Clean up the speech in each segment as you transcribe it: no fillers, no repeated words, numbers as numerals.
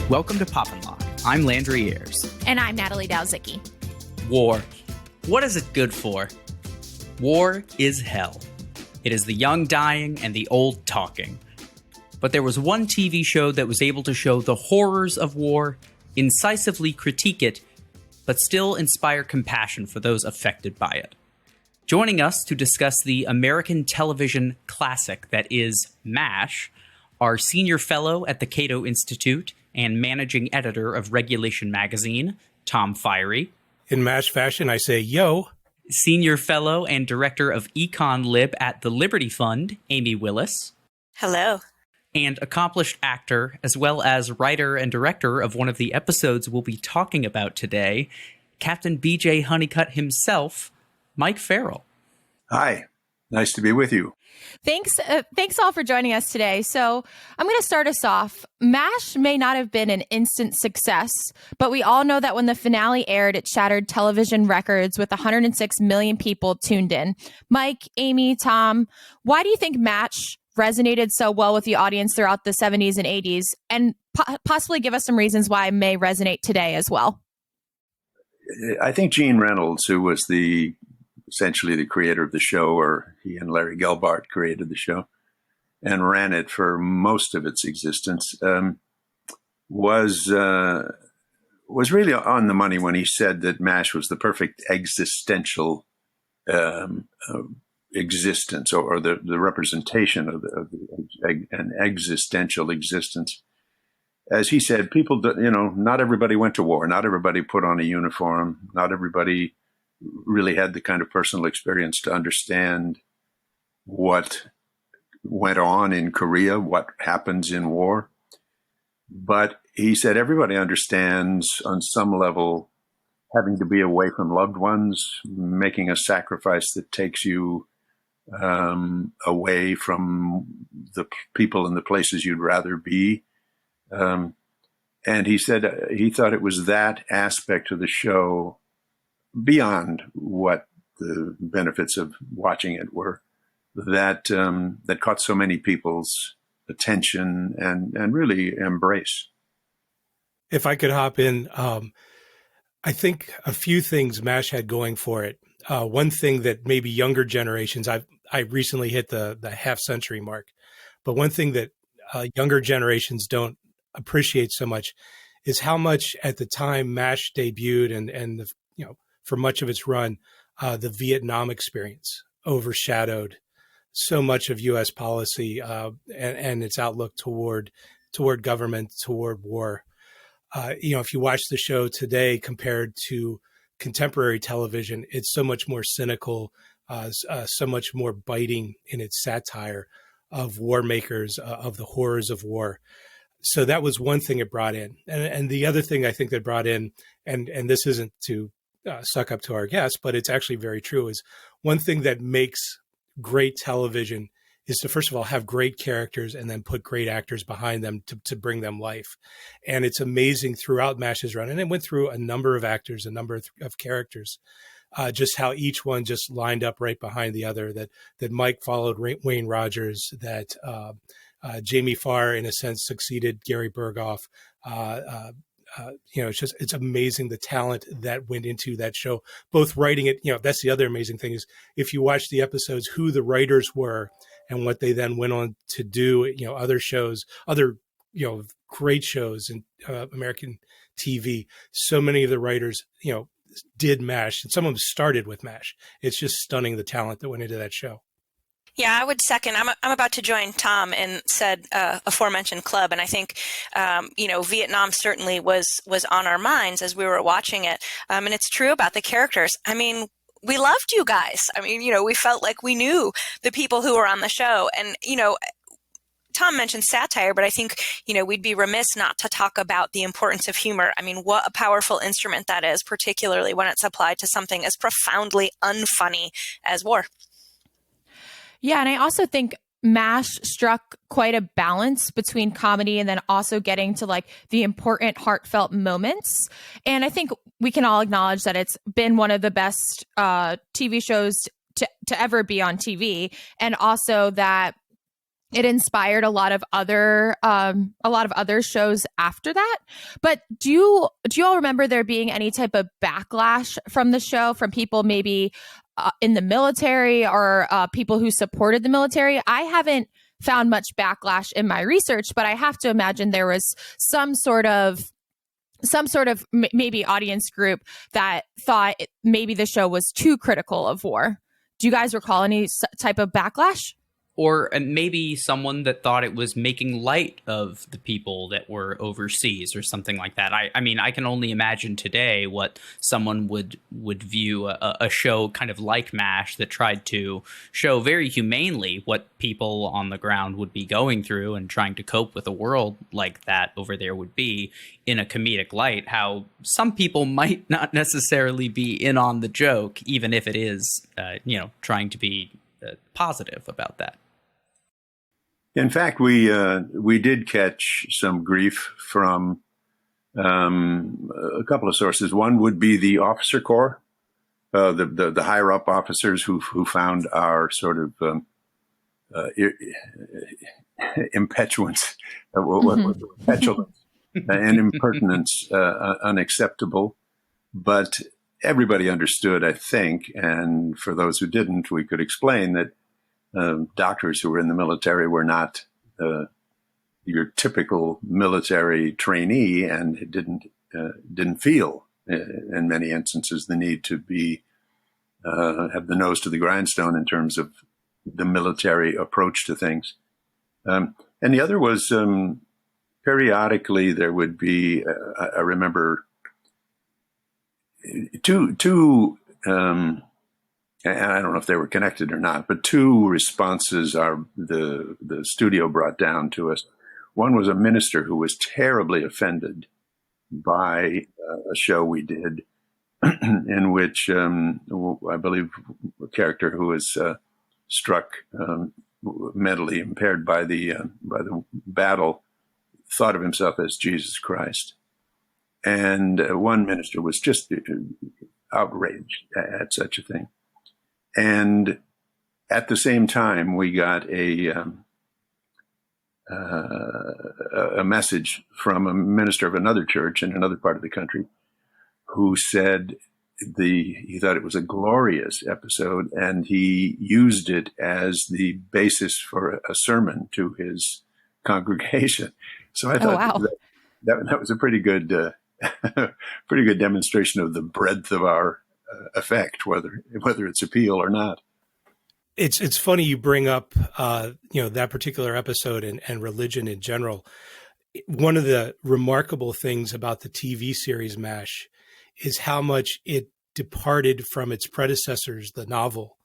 Welcome to Pop Locke. I'm Landry Ayers. And I'm Natalie Dowzicki. War. What is it good for? War is hell. It is the young dying and the old talking. But there was one TV show that was able to show the horrors of war, incisively critique it, but still inspire compassion for those affected by it. Joining us to discuss the American television classic that is MASH, our senior fellow at the Cato Institute and managing editor of Regulation Magazine, Tom Fiery. In MASH fashion, I say, yo. Senior fellow and director of Econ Lib at the Liberty Fund, Amy Willis. Hello. And accomplished actor, as well as writer and director of one of the episodes we'll be talking about today, Captain BJ Hunnicutt himself, Mike Farrell. Hi, nice to be with you. Thanks all for joining us today. So I'm going to start us off. MASH may not have been an instant success, but we all know that when the finale aired, it shattered television records with 106 million people tuned in. Mike, Amy, Tom, why do you think MASH resonated so well with the audience throughout the 70s and 80s, and possibly give us some reasons why it may resonate today as well? I think Gene Reynolds, who was essentially the creator of the show, or he and Larry Gelbart created the show and ran it for most of its existence, was really on the money when he said that MASH was the perfect existential existence, or the representation of an existential existence. As he said, people, not everybody went to war. Not everybody put on a uniform. Not everybody really had the kind of personal experience to understand what went on in Korea, what happens in war. But he said everybody understands on some level having to be away from loved ones, making a sacrifice that takes you away from the people and the places you'd rather be. And he said he thought it was that aspect of the show, beyond what the benefits of watching it were, that caught so many people's attention and really embrace. If I could hop in, I think a few things MASH had going for it. One thing that maybe younger generations, I recently hit the half century mark, but one thing that younger generations don't appreciate so much is how much at the time MASH debuted and for much of its run, the Vietnam experience overshadowed so much of U.S. policy and its outlook toward government, toward war. If you watch the show today compared to contemporary television, it's so much more cynical, so much more biting in its satire of war makers, of the horrors of war. So that was one thing it brought in. And the other thing I think that brought in, and this isn't to suck up to our guests, but it's actually very true, is one thing that makes great television is to, first of all, have great characters and then put great actors behind them to bring them life. And it's amazing throughout MASH's run. And it went through a number of actors, a number of characters, just how each one just lined up right behind the other, that Mike followed Wayne Rogers, that Jamie Farr, in a sense, succeeded Gary Berghoff. It's amazing the talent that went into that show, both writing it. That's the other amazing thing is if you watch the episodes, who the writers were and what they then went on to do, other shows, other, great shows in American TV. So many of the writers, did MASH, and some of them started with MASH. It's just stunning the talent that went into that show. Yeah, I would second. I'm about to join Tom in said aforementioned club, and I think Vietnam certainly was on our minds as we were watching it, and it's true about the characters. I mean, we loved you guys. I mean, we felt like we knew the people who were on the show, and Tom mentioned satire, but I think we'd be remiss not to talk about the importance of humor. I mean, what a powerful instrument that is, particularly when it's applied to something as profoundly unfunny as war. Yeah, and I also think MASH struck quite a balance between comedy and then also getting to like the important heartfelt moments. And I think we can all acknowledge that it's been one of the best TV shows to ever be on TV. And also that it inspired a lot of other shows after that. But do you all remember there being any type of backlash from the show, from people maybe in the military or people who supported the military? I haven't found much backlash in my research, but I have to imagine there was some sort of maybe audience group that thought maybe the show was too critical of war. Do you guys recall any type of backlash? Or maybe someone that thought it was making light of the people that were overseas or something like that. I mean, I can only imagine today what someone would view a show kind of like MASH that tried to show very humanely what people on the ground would be going through and trying to cope with a world like that over there would be in a comedic light, how some people might not necessarily be in on the joke, even if it is, trying to be positive about that. In fact, we did catch some grief from a couple of sources. One would be the officer corps, the higher up officers who found our sort of impetuance, petulance, and impertinence unacceptable. But everybody understood, I think, and for those who didn't, we could explain that doctors who were in the military were not your typical military trainee, and didn't feel, in many instances, the need to be have the nose to the grindstone in terms of the military approach to things. And the other was periodically there would be, I remember, two and I don't know if they were connected or not, but two responses the studio brought down to us. One was a minister who was terribly offended by a show we did in which I believe a character who was struck mentally impaired by the battle thought of himself as Jesus Christ. And one minister was just outraged at such a thing. And at the same time, we got a message from a minister of another church in another part of the country who said he thought it was a glorious episode, and he used it as the basis for a sermon to his congregation. So I thought that was a pretty good demonstration of the breadth of our effect, whether it's appeal or not. It's funny you bring up that particular episode and religion in general. One of the remarkable things about the TV series MASH is how much it departed from its predecessors, the novel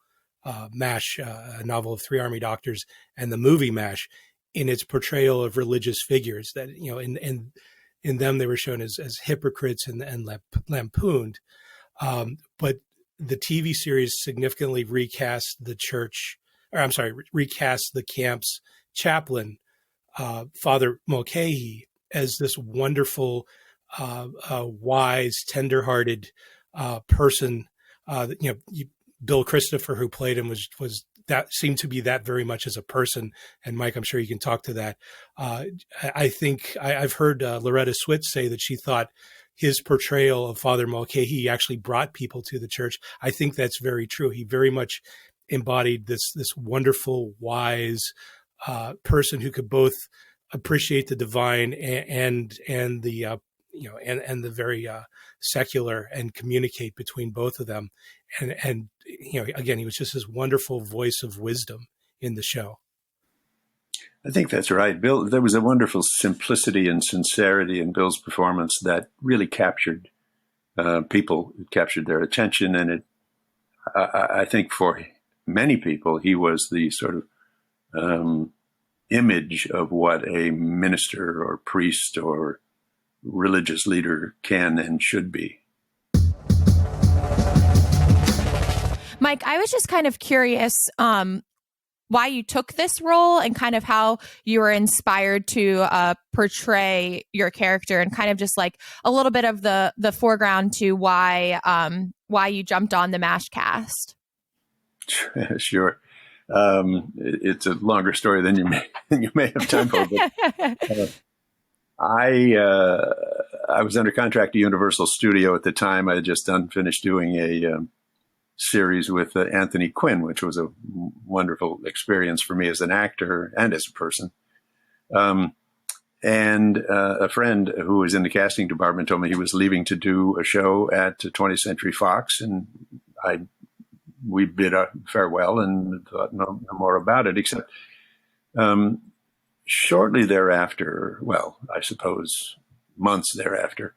MASH, a novel of Three Army Doctors, and the movie MASH, in its portrayal of religious figures. That in them they were shown as hypocrites and lampooned. But the TV series significantly recast the camp's chaplain, Father Mulcahy, as this wonderful, wise, tenderhearted person. Bill Christopher, who played him, was that seemed to be that very much as a person. And Mike, I'm sure you can talk to that. I think I've heard Loretta Swit say that she thought his portrayal of Father Mulcahy actually brought people to the church. I think that's very true. He very much embodied this wonderful, wise person who could both appreciate the divine and the very secular, and communicate between both of them. And again, he was just this wonderful voice of wisdom in the show. I think that's right, Bill. There was a wonderful simplicity and sincerity in Bill's performance that really captured people. It captured their attention, and I think for many people, he was the sort of image of what a minister or priest or religious leader can and should be. Mike, I was just kind of curious why you took this role and kind of how you were inspired to portray your character, and kind of just like a little bit of the foreground to why you jumped on the MASH cast. Sure. It's a longer story than you may have time for. But, I was under contract to Universal Studio at the time. I had just finished doing a series with Anthony Quinn, which was a wonderful experience for me as an actor and as a person. And a friend who was in the casting department told me he was leaving to do a show at 20th Century Fox, and we bid a farewell and thought no more about it, except shortly thereafter, well, I suppose months thereafter,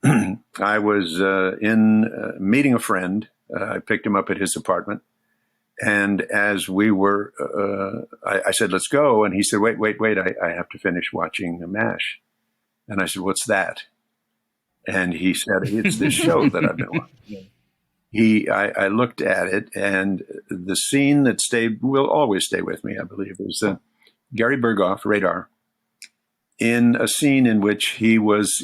I was in meeting a friend. I picked him up at his apartment. And as we were, I said, let's go. And he said, wait, I have to finish watching MASH. And I said, what's that? And he said, it's this show that I've been watching. I looked at it, and the scene that will always stay with me, I believe, is Gary Berghoff, Radar, in a scene in which he was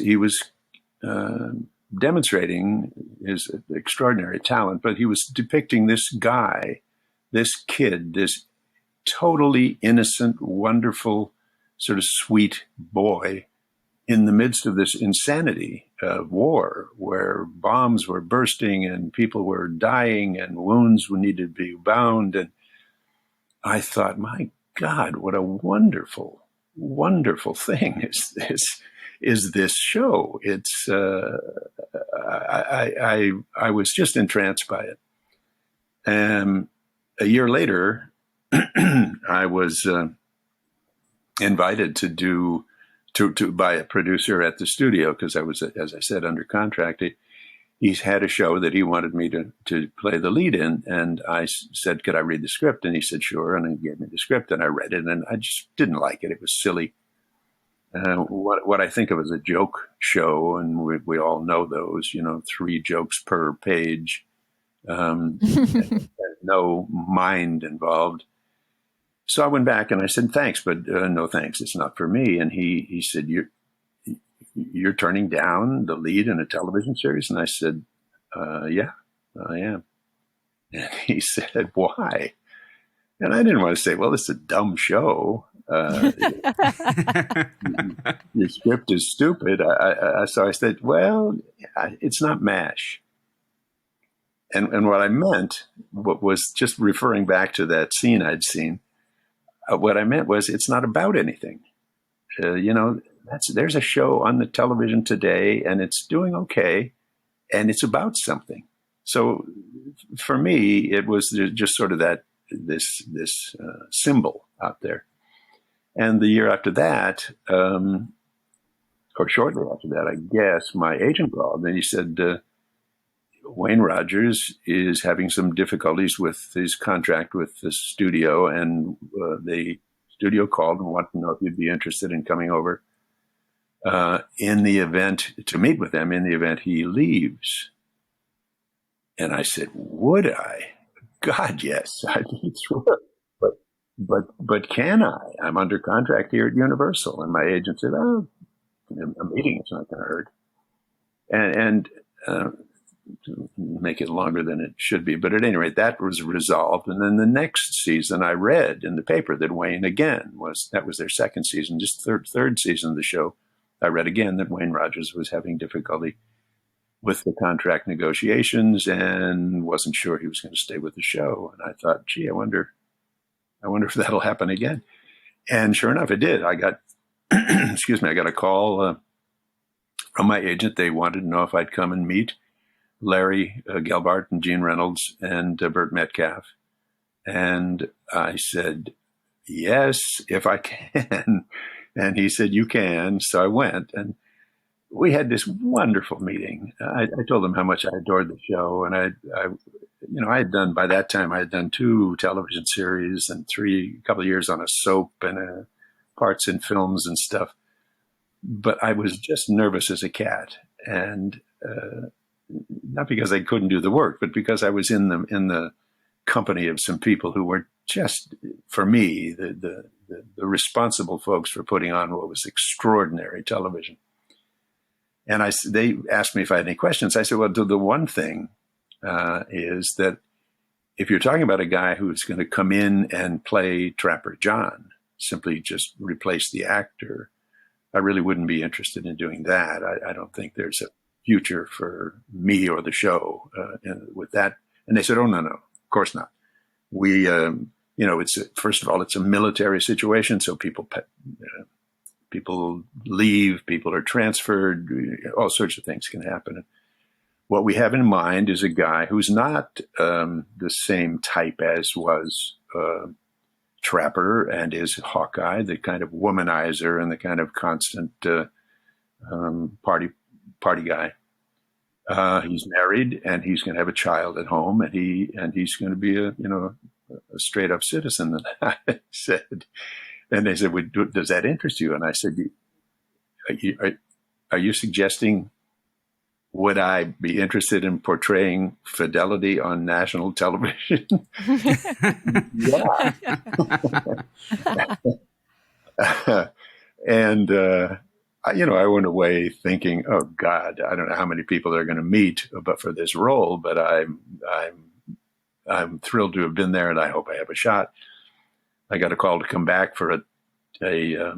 demonstrating his extraordinary talent, but he was depicting this guy, this kid, this totally innocent, wonderful, sort of sweet boy in the midst of this insanity of war, where bombs were bursting and people were dying and wounds needed to be bound. And I thought, my God, what a wonderful, wonderful thing is this show. It's I was just entranced by it. A year later, I was invited to by a producer at the studio, because I was, as I said, under contract. He's had a show that he wanted me to play the lead in, and I said, could I read the script? And he said, sure. And he gave me the script, and I read it, and I just didn't like it. It was silly. What I think of as a joke show, and we all know those, 3 jokes per page, and no mind involved. So I went back and I said, thanks, but no thanks, it's not for me. And he said, you're turning down the lead in a television series? And I said, yeah, I am. And he said, why? And I didn't want to say, well, it's a dumb show. Your script is stupid. So I said, well, it's not MASH. And what I meant was just referring back to that scene I'd seen. What I meant was, it's not about anything. There's a show on the television today, and it's doing okay, and it's about something. So for me, it was just sort of this symbol out there. And the year after that, or shortly after that, I guess, my agent called and he said, Wayne Rogers is having some difficulties with his contract with the studio, and the studio called and wanted to know if you'd be interested in coming over in the event, to meet with them in the event he leaves. And I said, would I? God, yes, I'd be thrilled. But can I? I'm under contract here at Universal. And my agent said, oh, a meeting is not going to hurt. And to make it longer than it should be. But at any rate, that was resolved. And then the next season, I read in the paper that Wayne again that was their second season, just third season of the show. I read again that Wayne Rogers was having difficulty with the contract negotiations and wasn't sure he was going to stay with the show. And I thought, gee, I wonder if that'll happen again. And sure enough, it did. I got, I got a call from my agent. They wanted to know if I'd come and meet Larry Gelbart and Gene Reynolds and Burt Metcalf. And I said, yes, if I can. And he said, you can. So I went, and we had this wonderful meeting. I told him how much I adored the show. And by that time, I had done 2 television series and a couple of years on a soap and parts in films and stuff. But I was just nervous as a cat. And, not because I couldn't do the work, but because I was in the company of some people who were just, for me, the responsible folks for putting on what was extraordinary television. And they asked me if I had any questions. I said, well, the one thing is that if you're talking about a guy who's going to come in and play Trapper John, simply just replace the actor, I really wouldn't be interested in doing that. I don't think there's a future for me or the show with that. And they said, oh, no, of course not. We, first of all, it's a military situation. So people leave, people are transferred, all sorts of things can happen. What we have in mind is a guy who's not the same type as was Trapper and is Hawkeye, the kind of womanizer and the kind of constant party guy. He's married and he's going to have a child at home, and he's going to be a straight up citizen. And I said, and they said, well, does that interest you? And I said, are you suggesting, would I be interested in portraying fidelity on national television? Yeah. And, I went away thinking, oh God, I don't know how many people they're going to meet but for this role, but I'm thrilled to have been there, and I hope I have a shot. I got a call to come back for a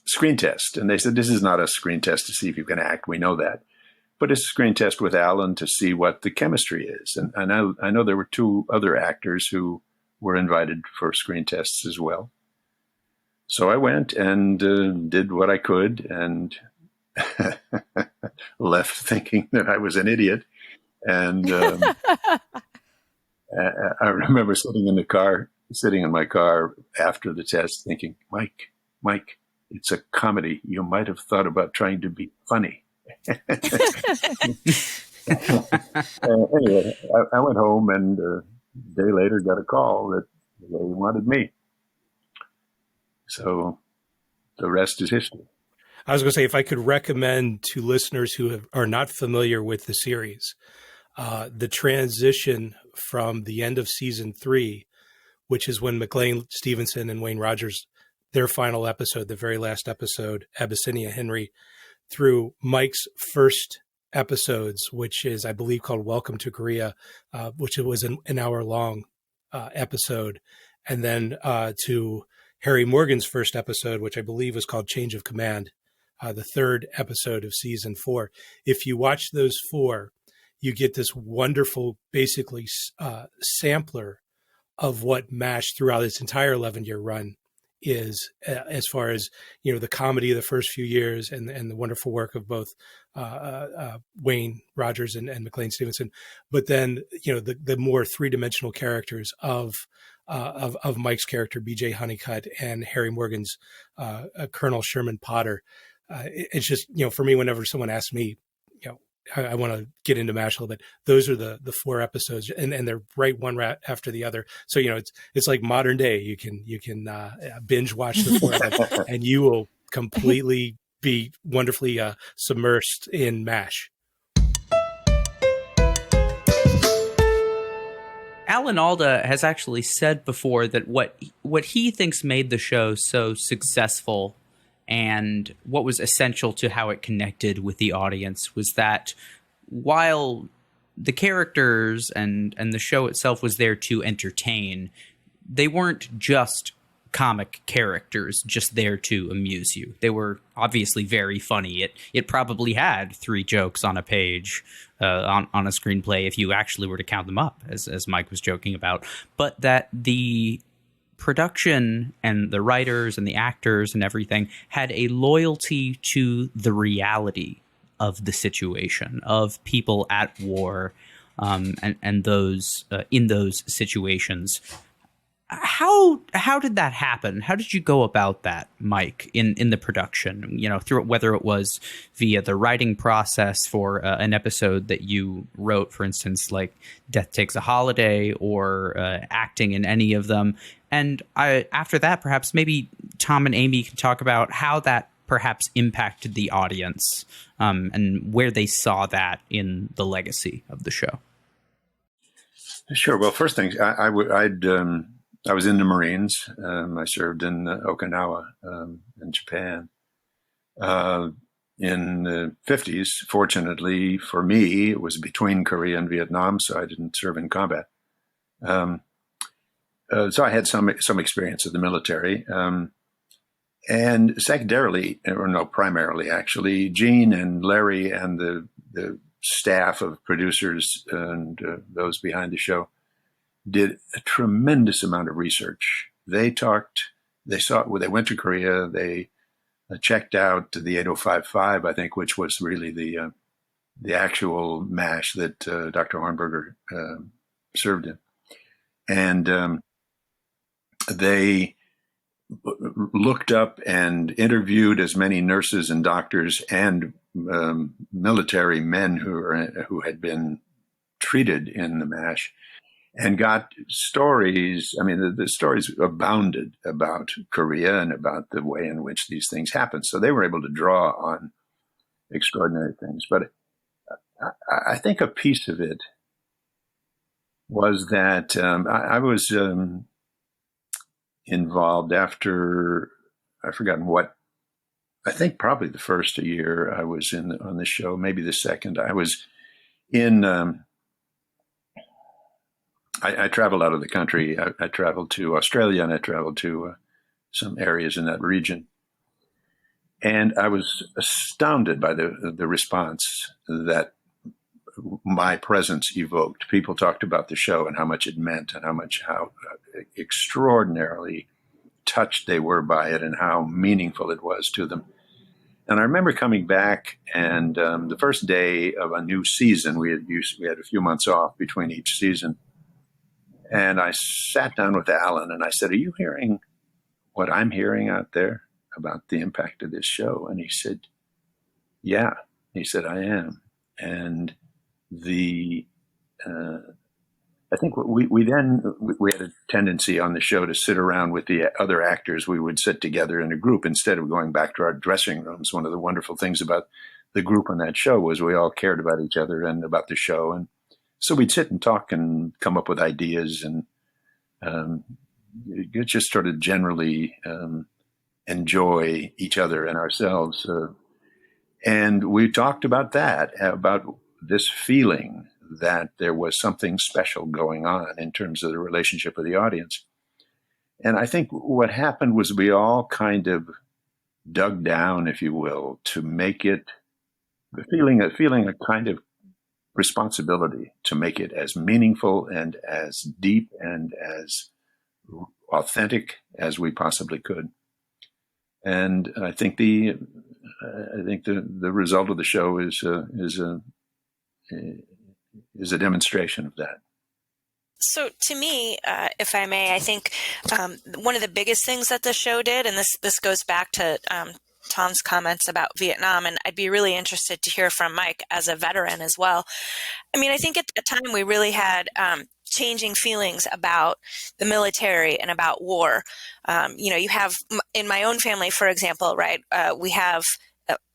screen test. And they said, this is not a screen test to see if you can act. We know that. But it's a screen test with Alan to see what the chemistry is. And I know there were 2 other actors who were invited for screen tests as well. So I went and did what I could and left thinking that I was an idiot. And I remember sitting in my car after the test thinking, Mike, it's a comedy. You might have thought about trying to be funny. Anyway, I went home, and a day later got a call that they wanted me. So the rest is history. I was going to say, if I could recommend to listeners who are not familiar with the series, the transition from the end of season 3, which is when McLean Stevenson and Wayne Rogers, their final episode, the very last episode, Abyssinia Henry, through Mike's first episodes, which is, I believe, called Welcome to Korea, which was an hour-long episode, and then to Harry Morgan's first episode, which I believe was called Change of Command, the third episode of season 4. If you watch those 4, you get this wonderful, basically, sampler of what MASH throughout its entire 11-year run is, as far as, the comedy of the first few years and the wonderful work of both Wayne Rogers and McLean Stevenson, but then, the more 3-dimensional characters of Mike's character, BJ Hunnicutt, and Harry Morgan's Colonel Sherman Potter. It's just, for me, whenever someone asks me, I want to get into MASH a little bit, those are the 4 episodes, and they're right one after the other. So, it's like modern day. You can binge watch the 4 of them, and you will completely be wonderfully submersed in MASH. Alan Alda has actually said before that what he thinks made the show so successful and what was essential to how it connected with the audience was that while the characters and the show itself was there to entertain, they weren't just comic characters just there to amuse you. They were obviously very funny. It probably had 3 jokes on a page on a screenplay if you actually were to count them up, as Mike was joking about. But that the production and the writers and the actors and everything had a loyalty to the reality of the situation, of people at war, and those in those situations. How did that happen? How did you go about that, Mike, in the production? Through whether it was via the writing process for an episode that you wrote, for instance, like Death Takes a Holiday, or acting in any of them. And after that, perhaps maybe Tom and Amy can talk about how that perhaps impacted the audience, and where they saw that in the legacy of the show. Sure. Well, first thing, I was in the Marines. I served in Okinawa, in Japan. In the 50s, fortunately for me, it was between Korea and Vietnam, so I didn't serve in combat. So I had some experience of the military. And secondarily, or no, primarily actually, Gene and Larry and the staff of producers and those behind the show did a tremendous amount of research. They went to Korea, they checked out the 8055, I think, which was really the actual MASH that Dr. Hornberger served in. And they looked up and interviewed as many nurses and doctors and military men who had been treated in the MASH, and got stories. I mean, the stories abounded about Korea and about the way in which these things happen. So they were able to draw on extraordinary things. But I think a piece of it was that I was involved after, I've forgotten what, I think probably the first year I was on the show, maybe the second. I was in, I traveled out of the country. I traveled to Australia, and I traveled to some areas in that region. And I was astounded by the response that my presence evoked. People talked about the show and how much it meant, and how extraordinarily touched they were by it, and how meaningful it was to them. And I remember coming back, and the first day of a new season, we had a few months off between each season, and I sat down with Alan and I said, "Are you hearing what I'm hearing out there about the impact of this show?" And he said, "Yeah." He said, "I am." And I think we had a tendency on the show to sit around with the other actors. We would sit together in a group instead of going back to our dressing rooms. One of the wonderful things about the group on that show was we all cared about each other and about the show. And so we'd sit and talk and come up with ideas, and it just sort of generally enjoy each other and ourselves. And we talked about that, about this feeling that there was something special going on in terms of the relationship with the audience. And I think what happened was we all kind of dug down, if you will, to make it feeling a kind of responsibility to make it as meaningful and as deep and as authentic as we possibly could. And I think the result of the show is a demonstration of that. So to me, if I may, I think one of the biggest things that the show did, and this goes back to Tom's comments about Vietnam, and I'd be really interested to hear from Mike as a veteran as well. I mean, I think at the time we really had changing feelings about the military and about war. You have, in my own family, for example, right, we have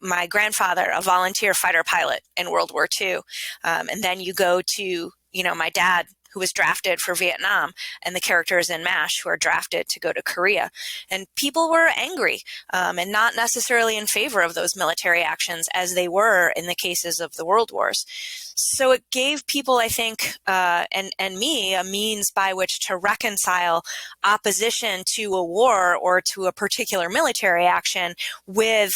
my grandfather, a volunteer fighter pilot in World War II. And then you go to, my dad, who was drafted for Vietnam, and the characters in MASH who are drafted to go to Korea. And people were angry and not necessarily in favor of those military actions as they were in the cases of the World Wars. So it gave people, I think, and me, a means by which to reconcile opposition to a war or to a particular military action with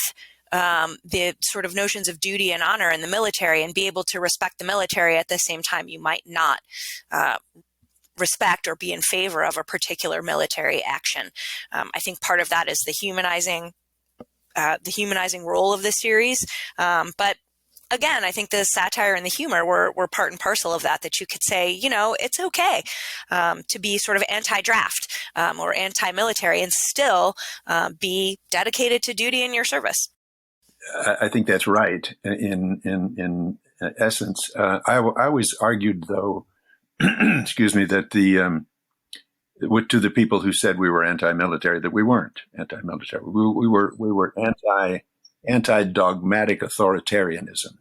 the sort of notions of duty and honor in the military, and be able to respect the military at the same time you might not respect or be in favor of a particular military action. I think part of that is the humanizing role of the series. But again, I think the satire and the humor were part and parcel of that you could say, it's okay to be sort of anti-draft or anti-military and still be dedicated to duty in your service. I think that's right. In essence, I always argued, though, excuse me, that to the people who said we were anti-military, that we weren't anti-military. We were anti-dogmatic authoritarianism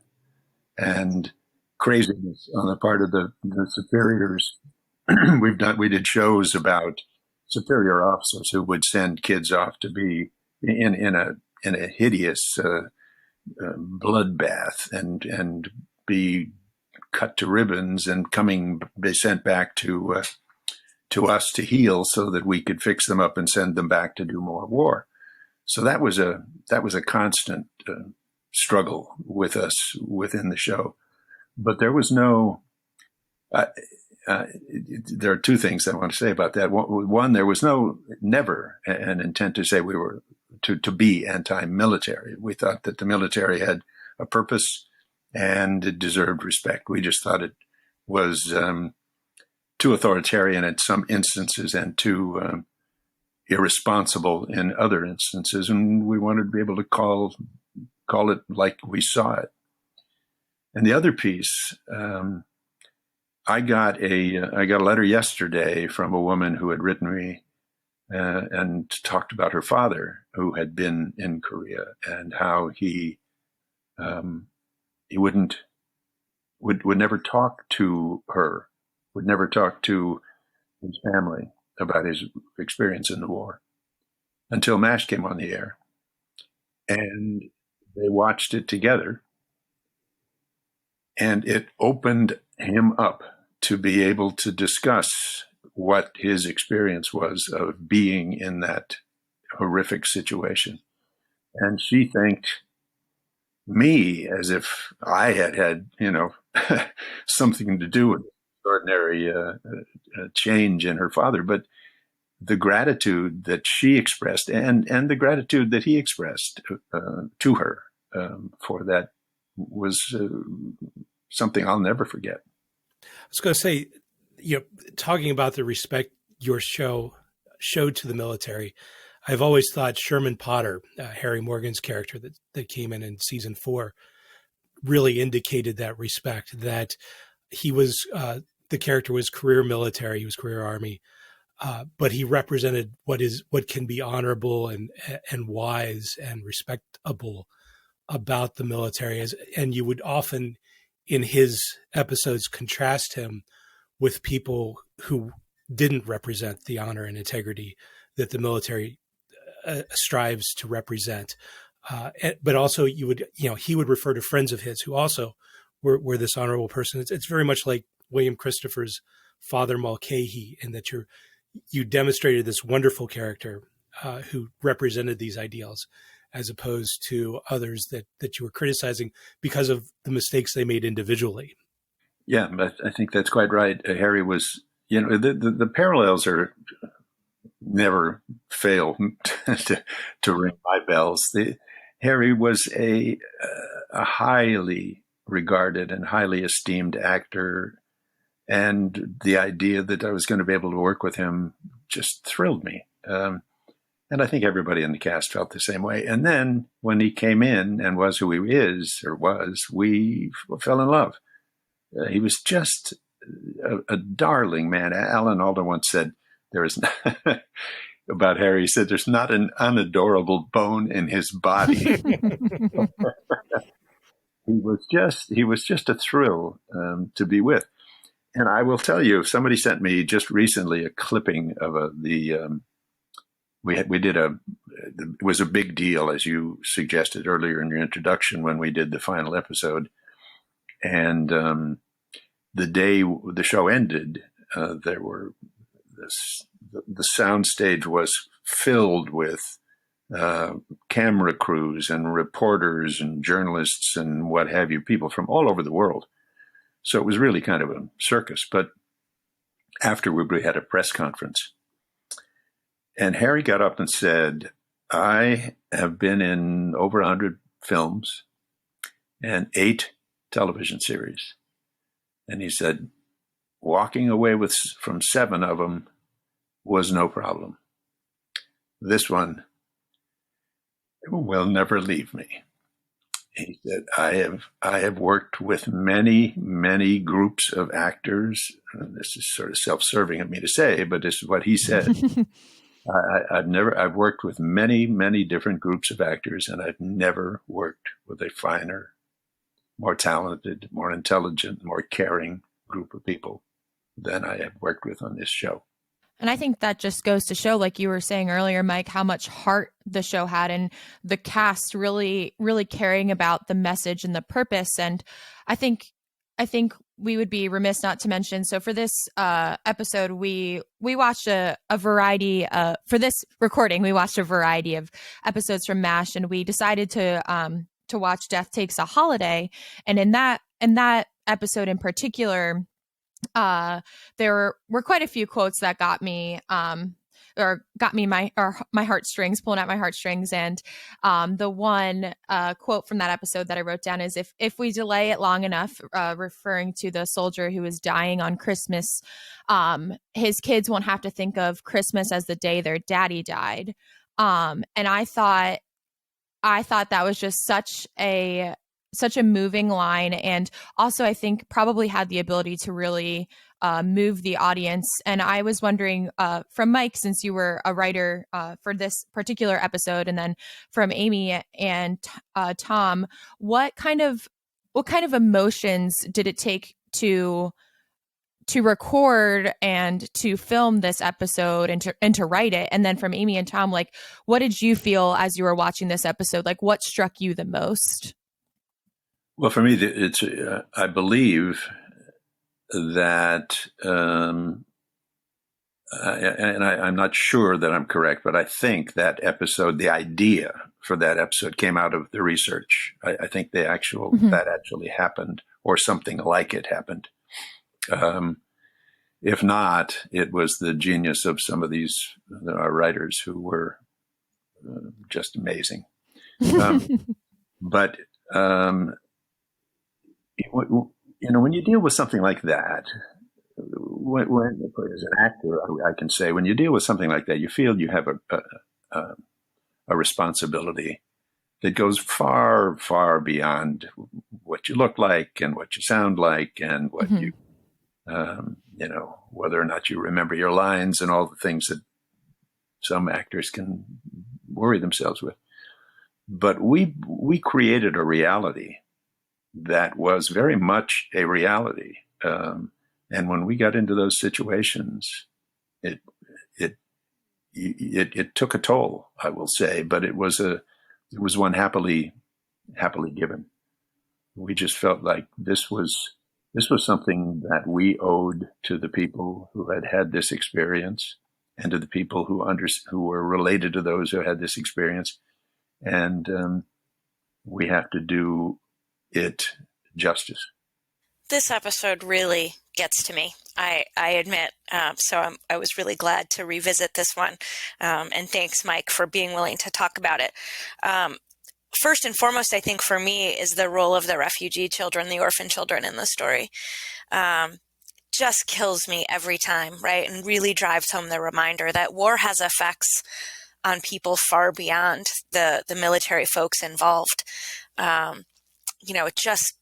and craziness on the part of the superiors. We did shows about superior officers who would send kids off to be in a hideous bloodbath and be cut to ribbons and be sent back to to us to heal so that we could fix them up and send them back to do more war. So that was a constant struggle with us within the show. But there was no. There are two things I want to say about that. One, there was never an intent to say we were to be anti-military. We thought that the military had a purpose and it deserved respect. We just thought it was too authoritarian in some instances and too irresponsible in other instances, and we wanted to be able to call it like we saw it. And the other piece. I got a letter yesterday from a woman who had written me and talked about her father, who had been in Korea, and how he would never talk to her, would never talk to his family about his experience in the war until MASH came on the air, and they watched it together, and it opened him up to be able to discuss what his experience was of being in that horrific situation. And she thanked me as if I had, something to do with extraordinary change in her father. But the gratitude that she expressed and the gratitude that he expressed to her for that was something I'll never forget. I was going to say, talking about the respect your show showed to the military, I've always thought Sherman Potter, Harry Morgan's character that came in season 4, really indicated that respect, that he was, the character was career military, he was career Army, but he represented what can be honorable and wise and respectable about the military. And you would often, in his episodes, contrast him with people who didn't represent the honor and integrity that the military strives to represent. But also he would refer to friends of his who also were this honorable person. It's very much like William Christopher's Father Mulcahy, in that you demonstrated this wonderful character who represented these ideals, as opposed to others that you were criticizing because of the mistakes they made individually. Yeah, but I think that's quite right. Harry was, the parallels never fail to ring my bells. Harry was a highly regarded and highly esteemed actor, and the idea that I was going to be able to work with him just thrilled me. And I think everybody in the cast felt the same way. And then when he came in and was who he was, we fell in love. He was just a darling man. Alan Alda once said, about Harry, he said, there's not an unadorable bone in his body. He was just a thrill to be with. And I will tell you, somebody sent me just recently a clipping of it was a big deal, as you suggested earlier in your introduction, when we did the final episode. And the day the show ended, the sound stage was filled with camera crews and reporters and journalists and what have you, people from all over the world. So it was really kind of a circus. But afterward, we had a press conference. And Harry got up and said, I have been in over 100 films and 8 television series. And he said, walking away from 7 of them was no problem. This one will never leave me. He said, I have worked with many, many groups of actors. This is sort of self-serving of me to say, but this is what he said. I've worked with many, many different groups of actors, and I've never worked with a finer, more talented, more intelligent, more caring group of people than I have worked with on this show. And I think that just goes to show, like you were saying earlier, Mike, how much heart the show had, and the cast really, really caring about the message and the purpose. And I think we would be remiss not to mention. So for this episode, we watched a variety. For this recording, we watched a variety of episodes from MASH, and we decided to watch Death Takes a Holiday. And in that episode in particular, there were quite a few quotes that got me my heartstrings, pulling at my heartstrings. And the one quote from that episode that I wrote down is, if we delay it long enough, referring to the soldier who was dying on Christmas, his kids won't have to think of Christmas as the day their daddy died. And I thought that was just such a moving line, and also I think probably had the ability to really move the audience. And I was wondering from Mike, since you were a writer for this particular episode, and then from Amy and Tom, what kind of emotions did it take to record and to film this episode and to write it? And then from Amy and Tom, like, what did you feel as you were watching this episode? Like, what struck you the most? Well, for me, it's I believe that, and I'm not sure that I'm correct, but I think that episode, the idea for that episode, came out of the research. I think that actually happened, or something like it happened. If not, it was the genius of some of these writers who were just amazing. But when you deal with something like that, when as an actor, I can say, when you deal with something like that, you feel you have a responsibility that goes far, far beyond what you look like and what you sound like and what you, whether or not you remember your lines and all the things that some actors can worry themselves with. But we created a reality that was very much a reality. And when we got into those situations, it took a toll, I will say, but it was one happily given. We just felt like this was something that we owed to the people who had this experience, and to the people who were related to those who had this experience. And we have to do it justice. This episode really gets to me, I admit. So I was really glad to revisit this one. And thanks, Mike, for being willing to talk about it. First and foremost, I think for me is the role of the refugee children, the orphan children in the story. Just kills me every time, right? And really drives home the reminder that war has effects on people far beyond the military folks involved. It just,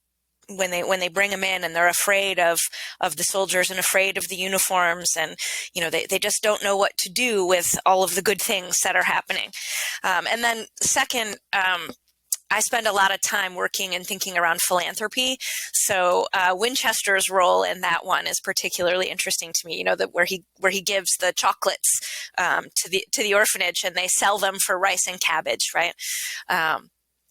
when they bring them in and they're afraid of the soldiers and afraid of the uniforms, and they just don't know what to do with all of the good things that are happening. And then second, I spend a lot of time working and thinking around philanthropy. So Winchester's role in that one is particularly interesting to me. Where he gives the chocolates to the orphanage, and they sell them for rice and cabbage, right?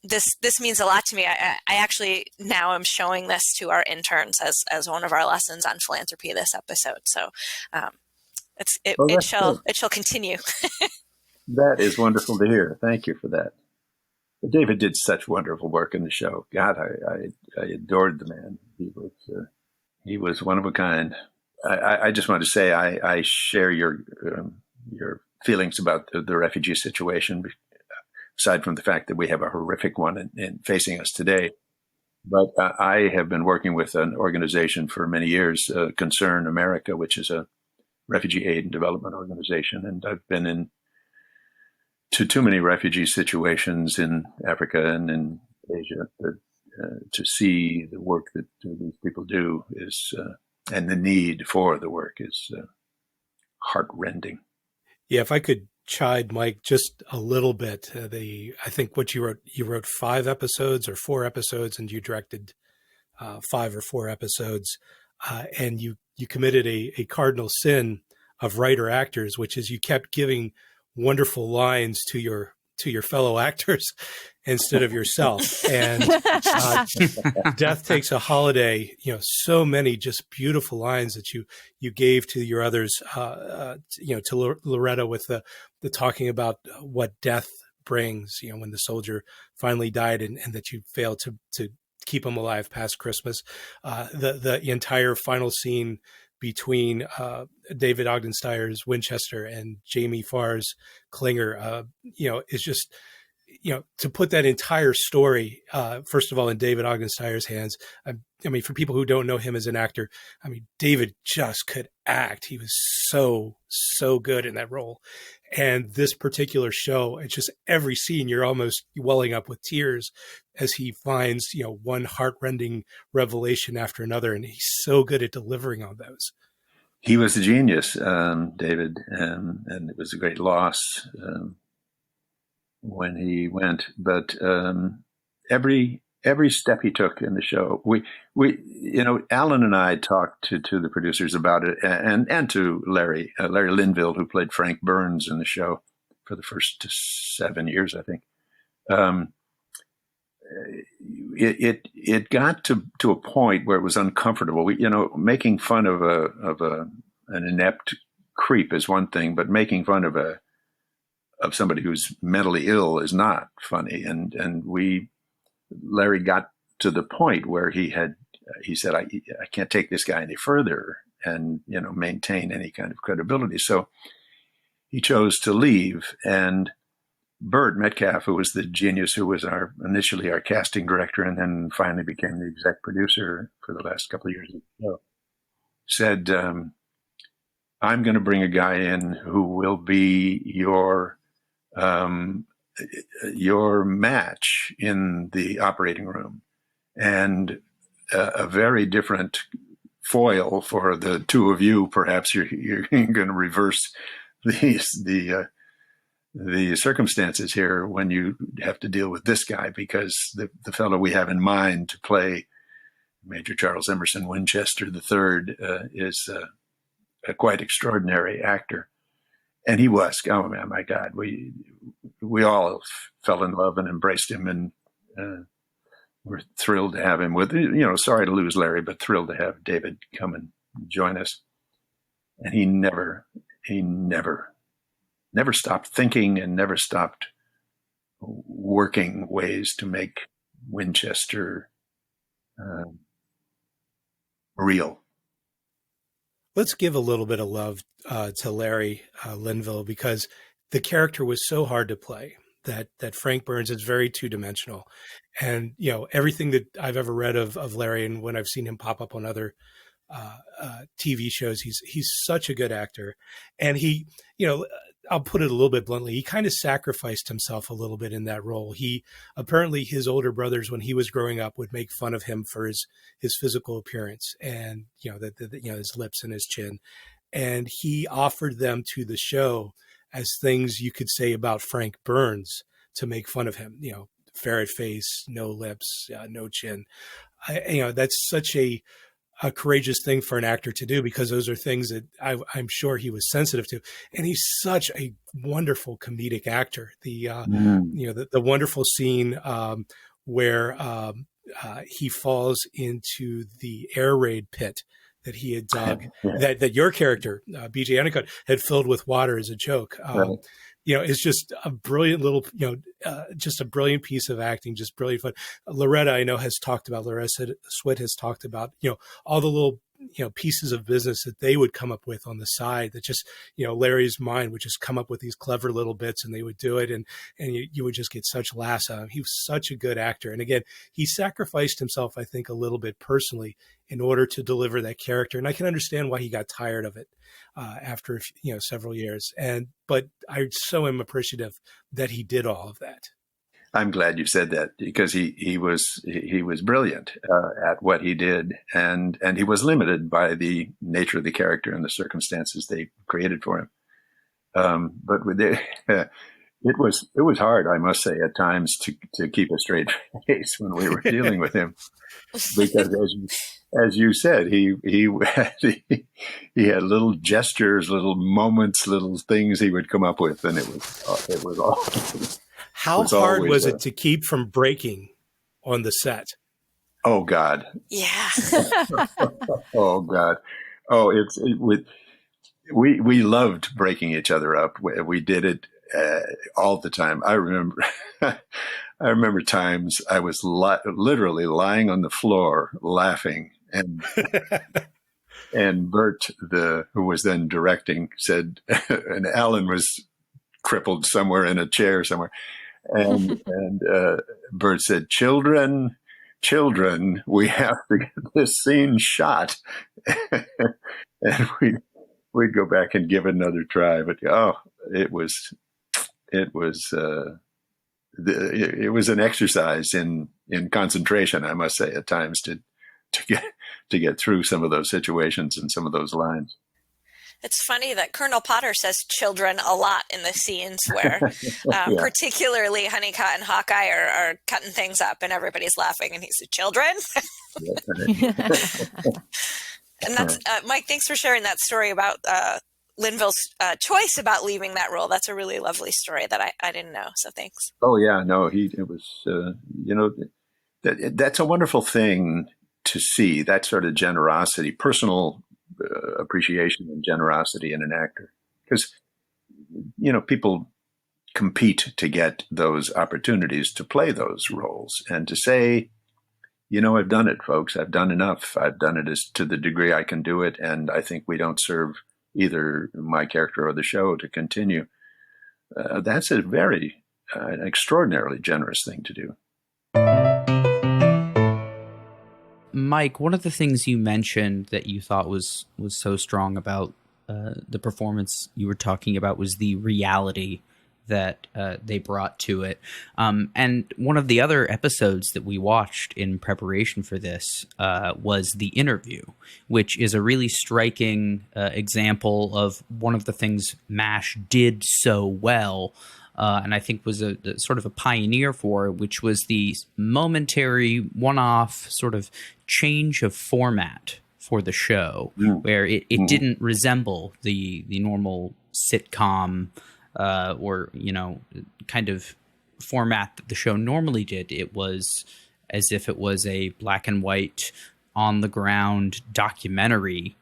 This means a lot to me. I actually now am showing this to our interns as one of our lessons on philanthropy this episode. So it shall continue. That is wonderful to hear. Thank you for that. David did such wonderful work in the show. God, I adored the man. He was one of a kind. I just want to say I share your feelings about the refugee situation, aside from the fact that we have a horrific one in facing us today. But I have been working with an organization for many years, Concern America, which is a refugee aid and development organization. And I've been to too many refugee situations in Africa and in Asia to see the work that these people do and the need for the work is heartrending. Yeah, if I could chide Mike just a little bit, I think what you wrote 5 episodes or 4 episodes, and you directed 5 or 4 episodes, and you committed a cardinal sin of writer actors, which is you kept giving wonderful lines to your to your fellow actors instead of yourself. And Death Takes a Holiday, so many just beautiful lines that you gave to your others, to Loretta with the talking about what death brings, when the soldier finally died and that you failed to keep him alive past Christmas. The entire final scene between David Ogden Steyer's Winchester and Jamie Farr's Klinger, is just, to put that entire story, first of all, in David Ogden Steyer's hands. I mean, for people who don't know him as an actor, I mean, David just could act. He was so good in that role. And this particular show, it's just every scene, you're almost welling up with tears as he finds, one heartrending revelation after another. And he's so good at delivering on those. He was a genius, David, and it was a great loss when he went. But every step he took in the show, we Alan and I talked to the producers about it, and to Larry Linville, who played Frank Burns in the show for the first 7 years, I think. It got to a point where it was uncomfortable. Making fun of an inept creep is one thing, but making fun of somebody who's mentally ill is not funny. And Larry got to the point where he said, I can't take this guy any further and, maintain any kind of credibility. So he chose to leave. And Burt Metcalf, who was the genius, who was initially our casting director and then finally became the exec producer for the last couple of years of the show, said, I'm going to bring a guy in who will be your match in the operating room, and a very different foil for the two of you. Perhaps you're going to reverse the circumstances here when you have to deal with this guy, because the fellow we have in mind to play Major Charles Emerson Winchester III is a quite extraordinary actor. And he was, oh man, my God, we all fell in love and embraced him, and we're thrilled to have him with, sorry to lose Larry, but thrilled to have David come and join us. And he never stopped thinking and never stopped working ways to make Winchester real. Let's give a little bit of love to Larry Linville, because the character was so hard to play that Frank Burns is very two-dimensional. And, everything that I've ever read of Larry, and when I've seen him pop up on other TV shows, he's such a good actor. And he, I'll put it a little bit bluntly, he kind of sacrificed himself a little bit in that role. Apparently his older brothers, when he was growing up, would make fun of him for his physical appearance and, his lips and his chin. And he offered them to the show as things you could say about Frank Burns to make fun of him, ferret face, no lips, no chin. That's such a courageous thing for an actor to do, because those are things that I'm sure he was sensitive to. And he's such a wonderful comedic actor. The wonderful scene where he falls into the air raid pit that he had dug, that your character, BJ Hunnicutt, had filled with water as a joke. It's just a brilliant little, just a brilliant piece of acting, just brilliant fun. Loretta Swit has talked about, all the little, pieces of business that they would come up with on the side that just, Larry's mind would just come up with these clever little bits and they would do it. And you would just get such laughs out of him. He was such a good actor. And again, he sacrificed himself, I think, a little bit personally in order to deliver that character. And I can understand why he got tired of it after, several years. But I so am appreciative that he did all of that. I'm glad you said that, because he was brilliant at what he did, and he was limited by the nature of the character and the circumstances they created for him. But it was hard, I must say, at times to keep a straight face when we were dealing with him, because as you said, he had little gestures, little moments, little things he would come up with, and it was awesome. How hard was it to keep from breaking on the set? Oh God. Yeah. Oh God. Oh, we loved breaking each other up. We did it all the time. I remember, I remember times I was literally lying on the floor laughing, and and Bert, who was then directing, said, and Alan was crippled somewhere in a chair somewhere, and Bert said, "Children, we have to get this scene shot," and we'd go back and give it another try. But it was an exercise in concentration, I must say, at times to get through some of those situations and some of those lines. It's funny that Colonel Potter says children a lot in the scenes where particularly Hunnicutt and Hawkeye are cutting things up and everybody's laughing and he said, "Children?" And that's, Mike, thanks for sharing that story about Linville's choice about leaving that role. That's a really lovely story that I didn't know. So thanks. Oh yeah, no, it was, that's a wonderful thing to see, that sort of generosity, personal appreciation and generosity in an actor, because people compete to get those opportunities to play those roles, and to say, I've done it, folks, I've done enough, I've done it as to the degree I can do it, and I think we don't serve either my character or the show to continue. That's a very extraordinarily generous thing to do. Mike, one of the things you mentioned that you thought was so strong about the performance you were talking about was the reality that they brought to it. And one of the other episodes that we watched in preparation for this was The Interview, which is a really striking example of one of the things MASH did so well, and I think was a sort of a pioneer for, which was the momentary one-off sort of change of format for the show, where it didn't resemble the normal sitcom or kind of format that the show normally did. It was as if it was a black and white, on the ground documentary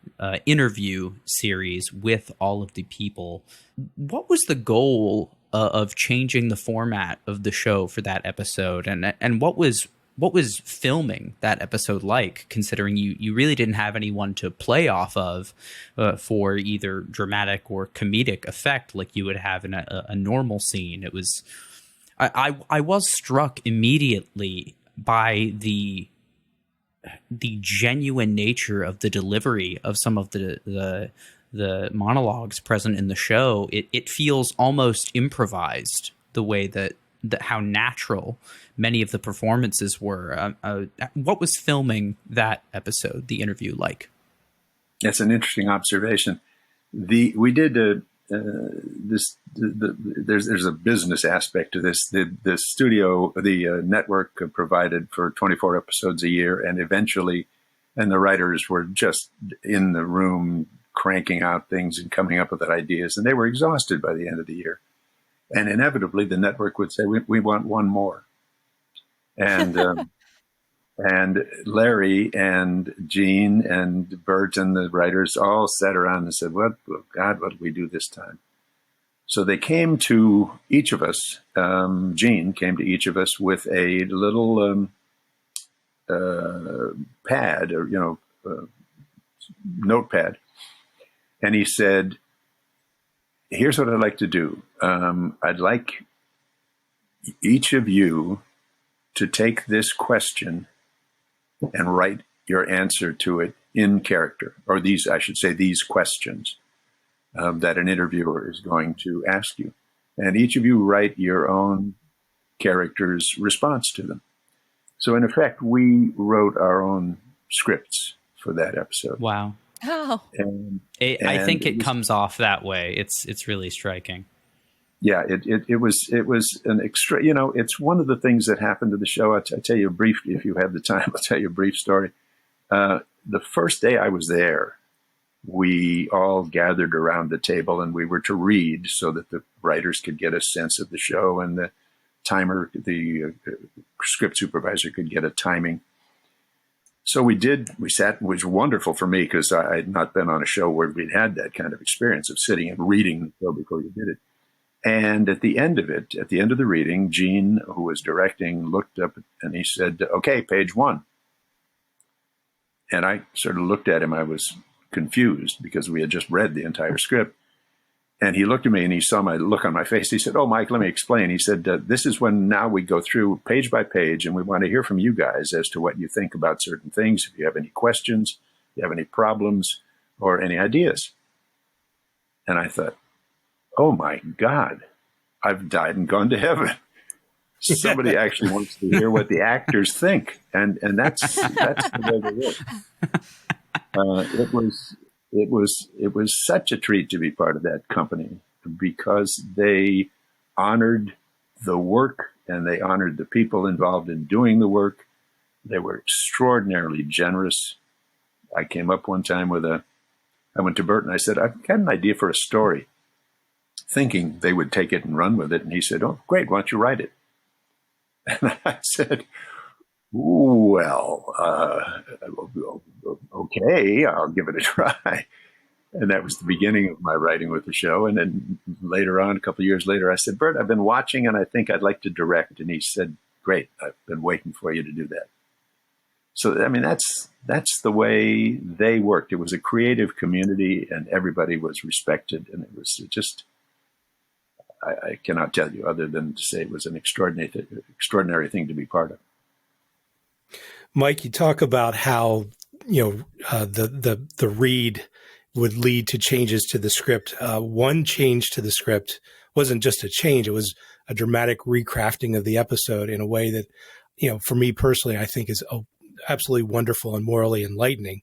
interview series with all of the people. What was the goal of changing the format of the show for that episode, and what was filming that episode like, considering you really didn't have anyone to play off of for either dramatic or comedic effect like you would have in a normal scene? It was, I was struck immediately by the genuine nature of the delivery of some of the monologues present in the show. It feels almost improvised, the way that how natural many of the performances were. What was filming that episode, The Interview, like? That's an interesting observation. We did there's a business aspect to this. The studio, the network provided for 24 episodes a year, and the writers were just in the room cranking out things and coming up with ideas, and they were exhausted by the end of the year. And inevitably, the network would say, "We want one more." And and Larry and Gene and Bert and the writers all sat around and said, "What do we do this time?" So they came to each of us. Gene came to each of us with a little pad, or notepad, and he said, "Here's what I'd like to do. I'd like each of you to take this question and write your answer to it in character, or these questions that an interviewer is going to ask you. And each of you write your own character's response to them." So in effect, we wrote our own scripts for that episode. Wow. Oh. I think it comes off that way. It's really striking. Yeah, it was an extra. It's one of the things that happened to the show. I'll tell you a brief, if you have the time. I'll tell you a brief story. The first day I was there, we all gathered around the table and we were to read so that the writers could get a sense of the show and the timer. The script supervisor could get a timing. So we sat, it was wonderful for me because I had not been on a show where we'd had that kind of experience of sitting and reading the show before you did it. And at the end of the reading, Gene, who was directing, looked up and he said, "Okay, page 1. And I sort of looked at him. I was confused because we had just read the entire script. And he looked at me and he saw my look on my face. He said, "Oh, Mike, let me explain." He said, "This is when now we go through page by page and we want to hear from you guys as to what you think about certain things. If you have any questions, if you have any problems or any ideas." And I thought, oh my God, I've died and gone to heaven. Somebody actually wants to hear what the actors think. And that's the way they work. It was such a treat to be part of that company because they honored the work and they honored the people involved in doing the work. They were extraordinarily generous. I came up one time I went to Bert and I said, "I've got an idea for a story," thinking they would take it and run with it. And he said, "Oh, great. Why don't you write it?" And I said, "Well, okay, I'll give it a try." And that was the beginning of my writing with the show. And then later on, a couple of years later, I said, "Bert, I've been watching and I think I'd like to direct." And he said, "Great, I've been waiting for you to do that." So, I mean, that's the way they worked. It was a creative community and everybody was respected. And it was just, I cannot tell you other than to say it was an extraordinary thing to be part of. Mike, you talk about how, the read would lead to changes to the script. One change to the script wasn't just a change. It was a dramatic recrafting of the episode in a way that, for me personally, I think is absolutely wonderful and morally enlightening.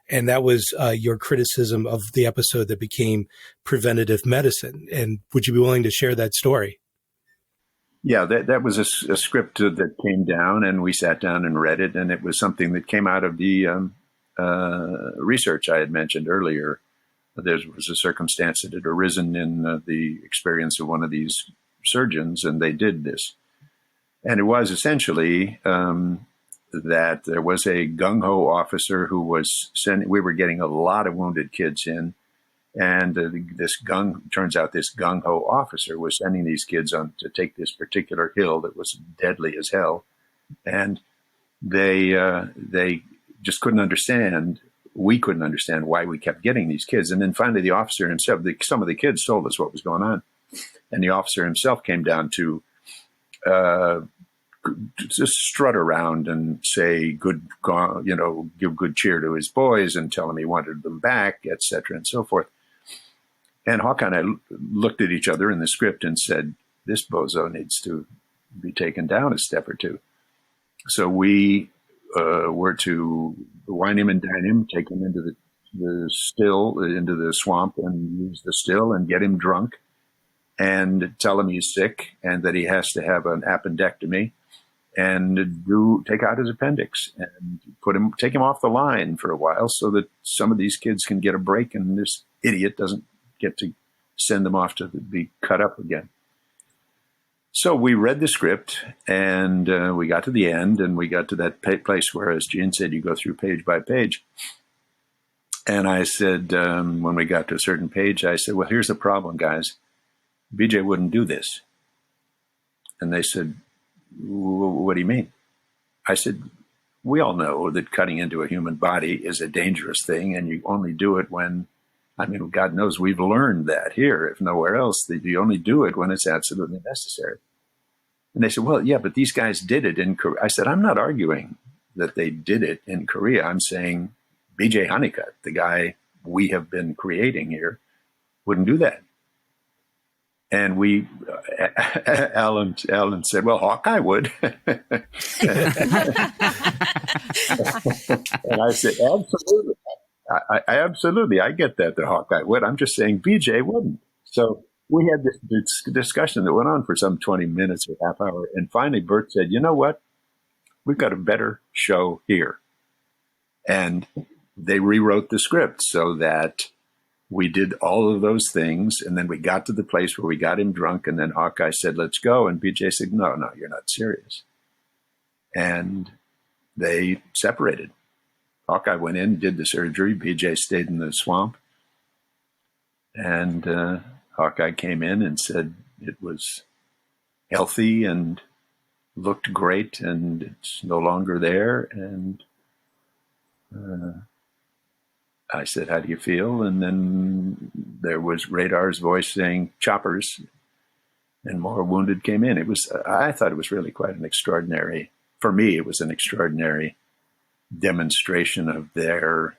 And that was your criticism of the episode that became Preventative Medicine. And would you be willing to share that story? Yeah, that was a script that came down and we sat down and read it. And it was something that came out of the research I had mentioned earlier. There was a circumstance that had arisen in the experience of one of these surgeons, and they did this. And it was essentially that there was a gung-ho officer who was we were getting a lot of wounded kids in. And turns out this gung-ho officer was sending these kids on to take this particular hill that was deadly as hell. And they just couldn't understand. We couldn't understand why we kept getting these kids. And then finally the officer himself, some of the kids told us what was going on. And the officer himself came down to just strut around and say give good cheer to his boys and tell them he wanted them back, et cetera, and so forth. And Hawk and I looked at each other in the script and said, this bozo needs to be taken down a step or two. So we were to wine him and dine him, take him into the still, into the swamp and use the still and get him drunk and tell him he's sick and that he has to have an appendectomy and take out his appendix and take him off the line for a while so that some of these kids can get a break and this idiot doesn't get to send them off to be cut up again. So we read the script and we got to the end and we got to that place where, as Gene said, you go through page by page. And I said, when we got to a certain page, I said, well, here's the problem, guys. BJ wouldn't do this. And they said, what do you mean? I said, we all know that cutting into a human body is a dangerous thing, and you only do it when, God knows we've learned that here, if nowhere else, that you only do it when it's absolutely necessary. And they said, well, yeah, but these guys did it in Korea. I said, I'm not arguing that they did it in Korea. I'm saying BJ Hunnicutt, the guy we have been creating here, wouldn't do that. And Alan said, well, Hawkeye would. And I said, absolutely. I get that Hawkeye would. I'm just saying BJ wouldn't. So we had this discussion that went on for some 20 minutes or half hour. And finally, Bert said, you know what? We've got a better show here. And they rewrote the script so that we did all of those things, and then we got to the place where we got him drunk, and then Hawkeye said, let's go. And BJ said, no, you're not serious. And they separated. Hawkeye went in, did the surgery. BJ stayed in the swamp. And Hawkeye came in and said it was healthy and looked great, and it's no longer there. And I said, how do you feel? And then there was Radar's voice saying, choppers, and more wounded came in. I thought it was really quite an extraordinary, for me, it was an extraordinary demonstration of the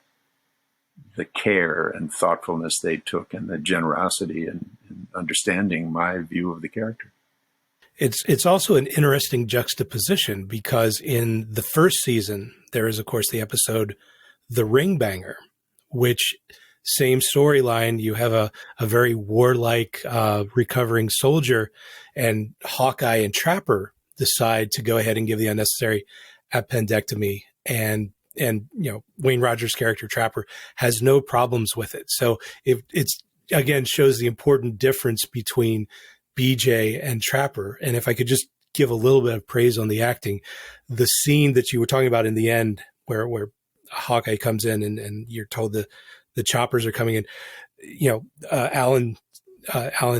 care and thoughtfulness they took, and the generosity and understanding my view of the character. It's also an interesting juxtaposition, because in the first season, there is, of course, the episode The Ring Banger, which same storyline. You have a very warlike recovering soldier, and Hawkeye and Trapper decide to go ahead and give the unnecessary appendectomy. And Wayne Rogers' character Trapper has no problems with it. So it's again shows the important difference between BJ and Trapper. And if I could just give a little bit of praise on the acting, the scene that you were talking about in the end, where Hawkeye comes in and you're told the choppers are coming in, Alan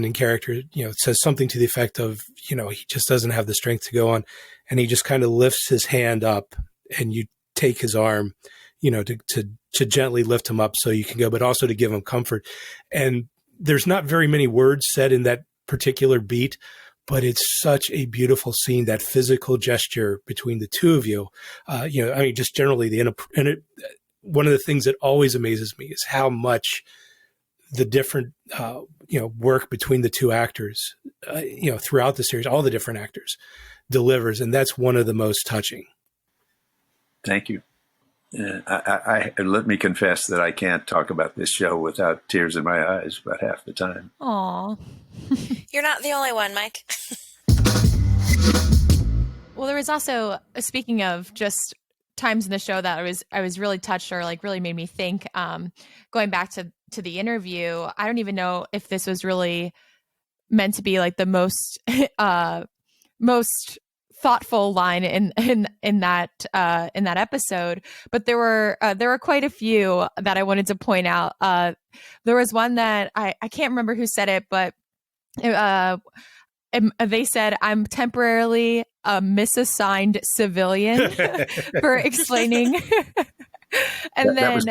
in character, says something to the effect of, he just doesn't have the strength to go on. And he just kind of lifts his hand up, and you take his arm, to gently lift him up so you can go, but also to give him comfort. And there's not very many words said in that particular beat, but it's such a beautiful scene, that physical gesture between the two of you. Just generally one of the things that always amazes me is how much the different, work between the two actors, throughout the series, all the different actors delivers. And that's one of the most touching. Thank you. I let me confess that I can't talk about this show without tears in my eyes about half the time. Aw. You're not the only one, Mike. Well, there was also, speaking of just times in the show that I was really touched, or like really made me think, going back to the interview, I don't even know if this was really meant to be like the most thoughtful line in that episode, but there were quite a few that I wanted to point out. There was one that I can't remember who said it, but they said, "I'm temporarily a misassigned civilian," for explaining. And that's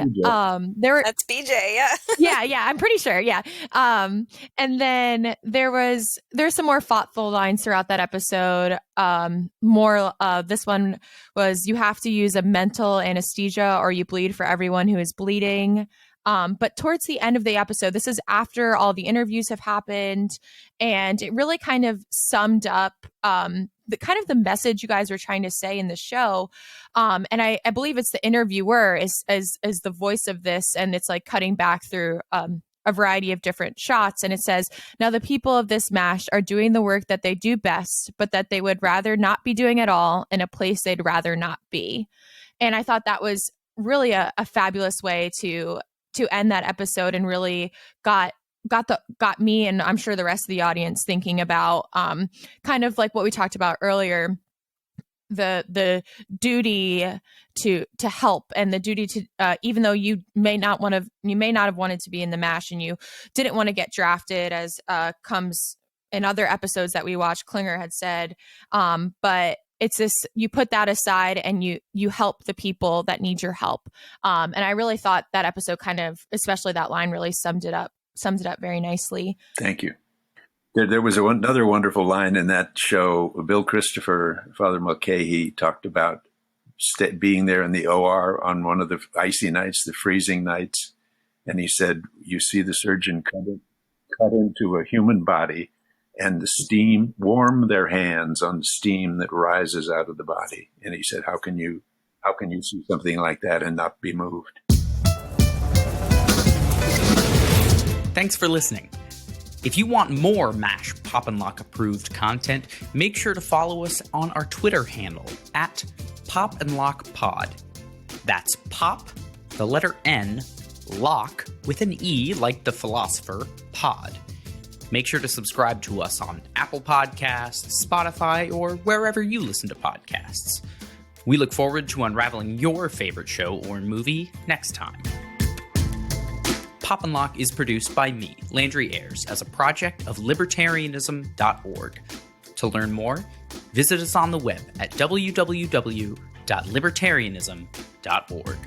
BJ, yeah. yeah, I'm pretty sure, yeah. And then there's some more thoughtful lines throughout that episode. This one was, you have to use a mental anesthesia or you bleed for everyone who is bleeding. But towards the end of the episode, this is after all the interviews have happened, and it really kind of summed up the message you guys were trying to say in the show. And I believe it's the interviewer is the voice of this, and it's like cutting back through a variety of different shots. And it says, now the people of this MASH are doing the work that they do best, but that they would rather not be doing at all, in a place they'd rather not be. And I thought that was really a fabulous way to end that episode, and really got me, and I'm sure the rest of the audience, thinking about kind of like what we talked about earlier, the duty to help, and the duty to even though you may not have wanted to be in the MASH, and you didn't want to get drafted, as comes in other episodes that we watched, Klinger had said, but it's this, you put that aside and you help the people that need your help. And I really thought that episode kind of, especially that line, really summed it up very nicely. Thank you. There was another wonderful line in that show. Bill Christopher, Father Mulcahy, talked about being there in the OR on one of the icy nights, the freezing nights. And he said, you see the surgeon cut into a human body, and the steam, warm their hands on the steam that rises out of the body. And he said, how can you see something like that and not be moved? Thanks for listening. If you want more MASH Pop and Locke approved content, make sure to follow us on our Twitter handle at Pop and Locke Pod. That's Pop, the letter N, Locke, with an E like the philosopher, pod. Make sure to subscribe to us on Apple Podcasts, Spotify, or wherever you listen to podcasts. We look forward to unraveling your favorite show or movie next time. Pop Locke is produced by me, Landry Ayers, as a project of libertarianism.org. To learn more, visit us on the web at www.libertarianism.org.